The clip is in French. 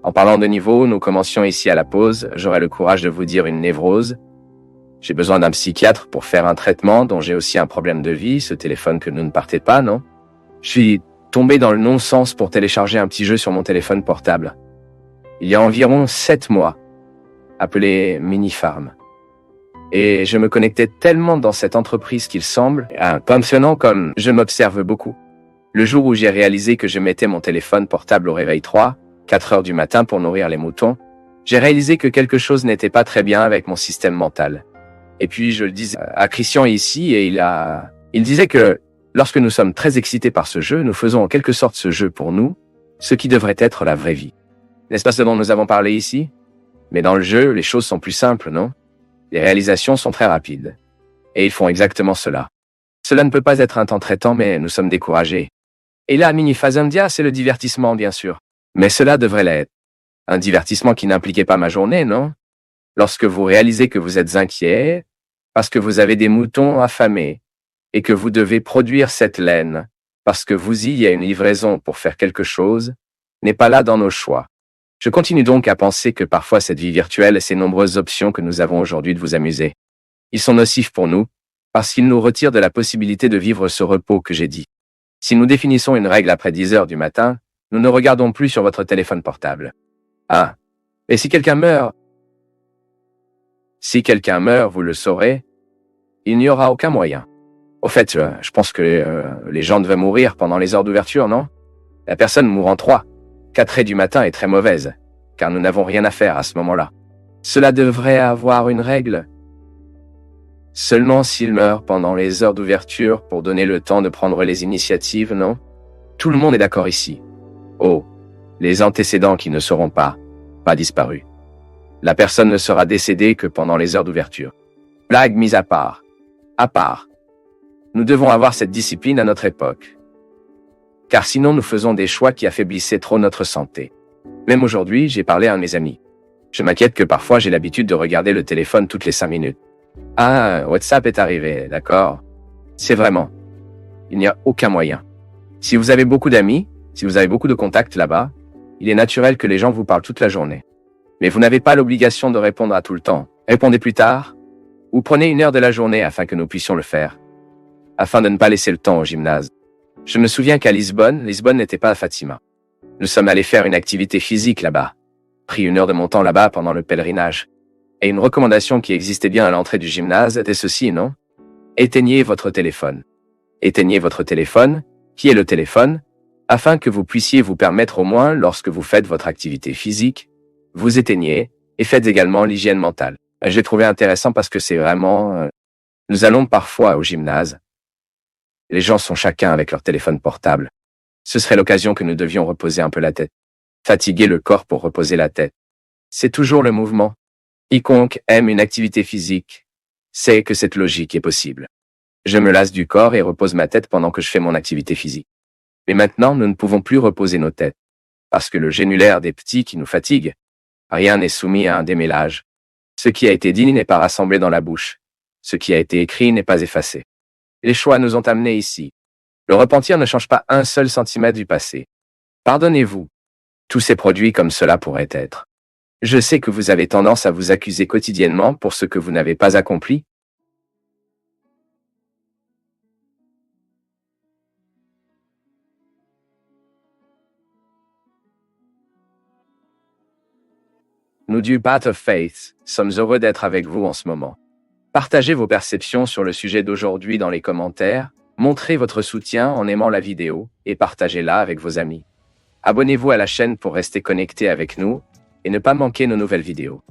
En parlant de niveau, nous commencions ici à la pause. J'aurai le courage de vous dire une névrose. J'ai besoin d'un psychiatre pour faire un traitement dont j'ai aussi un problème de vie. Ce téléphone que nous ne partez pas, non? Je suis tombé dans le non-sens pour télécharger un petit jeu sur mon téléphone portable. Il y a environ 7 mois, appelé Mini-Farm. Et je me connectais tellement dans cette entreprise qu'il semble passionnant comme je m'observe beaucoup. Le jour où j'ai réalisé que je mettais mon téléphone portable au réveil 4 heures du matin pour nourrir les moutons, j'ai réalisé que quelque chose n'était pas très bien avec mon système mental. Et puis je le disais à Christian ici et il disait que lorsque nous sommes très excités par ce jeu, nous faisons en quelque sorte ce jeu pour nous, ce qui devrait être la vraie vie. N'est-ce pas ce dont nous avons parlé ici? Mais dans le jeu, les choses sont plus simples, non? Les réalisations sont très rapides. Et ils font exactement cela. Cela ne peut pas être un temps très temps, mais nous sommes découragés. Et là, Mini-Fazandia, c'est le divertissement, bien sûr. Mais cela devrait l'être. Un divertissement qui n'impliquait pas ma journée, non? Lorsque vous réalisez que vous êtes inquiet, parce que vous avez des moutons affamés, et que vous devez produire cette laine, parce que vous y a une livraison pour faire quelque chose, n'est pas là dans nos choix. Je continue donc à penser que parfois cette vie virtuelle et ces nombreuses options que nous avons aujourd'hui de vous amuser, ils sont nocifs pour nous, parce qu'ils nous retirent de la possibilité de vivre ce repos que j'ai dit. Si nous définissons une règle après 10 heures du matin, nous ne regardons plus sur votre téléphone portable. Ah, et si quelqu'un meurt? Si quelqu'un meurt, vous le saurez, il n'y aura aucun moyen. Au fait, je pense que les gens devaient mourir pendant les heures d'ouverture, non? La personne mourant 4 heures du matin est très mauvaise, car nous n'avons rien à faire à ce moment-là. Cela devrait avoir une règle. Seulement s'il meurt pendant les heures d'ouverture pour donner le temps de prendre les initiatives, non? Tout le monde est d'accord ici. Oh, les antécédents qui ne seront pas disparus. La personne ne sera décédée que pendant les heures d'ouverture. Blague mise à part. Nous devons avoir cette discipline à notre époque. Car sinon nous faisons des choix qui affaiblissaient trop notre santé. Même aujourd'hui, j'ai parlé à un de mes amis. Je m'inquiète que parfois j'ai l'habitude de regarder le téléphone toutes les 5 minutes. Ah, WhatsApp est arrivé, d'accord. C'est vraiment. Il n'y a aucun moyen. Si vous avez beaucoup d'amis, si vous avez beaucoup de contacts là-bas, il est naturel que les gens vous parlent toute la journée. Mais vous n'avez pas l'obligation de répondre à tout le temps. Répondez plus tard, ou prenez 1 heure de la journée afin que nous puissions le faire. Afin de ne pas laisser le temps au gymnase. Je me souviens qu'à Lisbonne n'était pas à Fatima. Nous sommes allés faire une activité physique là-bas. Pris 1 heure de mon temps là-bas pendant le pèlerinage. Et une recommandation qui existait bien à l'entrée du gymnase était ceci, non? Éteignez votre téléphone. Éteignez votre téléphone, qui est le téléphone, afin que vous puissiez vous permettre au moins, lorsque vous faites votre activité physique, vous éteignez et faites également l'hygiène mentale. J'ai trouvé intéressant parce que c'est vraiment... Nous allons parfois au gymnase. Les gens sont chacun avec leur téléphone portable. Ce serait l'occasion que nous devions reposer un peu la tête. Fatiguer le corps pour reposer la tête. C'est toujours le mouvement. Quiconque aime une activité physique sait que cette logique est possible. Je me lasse du corps et repose ma tête pendant que je fais mon activité physique. Mais maintenant, nous ne pouvons plus reposer nos têtes. Parce que le génulaire des petits qui nous fatigue, rien n'est soumis à un démêlage. Ce qui a été dit n'est pas rassemblé dans la bouche. Ce qui a été écrit n'est pas effacé. Les choix nous ont amenés ici. Le repentir ne change pas 1 seul centimètre du passé. Pardonnez-vous. Tous ces produits comme cela pourraient être. Je sais que vous avez tendance à vous accuser quotidiennement pour ce que vous n'avez pas accompli. Nous du Path of Faith sommes heureux d'être avec vous en ce moment. Partagez vos perceptions sur le sujet d'aujourd'hui dans les commentaires, montrez votre soutien en aimant la vidéo et partagez-la avec vos amis. Abonnez-vous à la chaîne pour rester connecté avec nous et ne pas manquer nos nouvelles vidéos.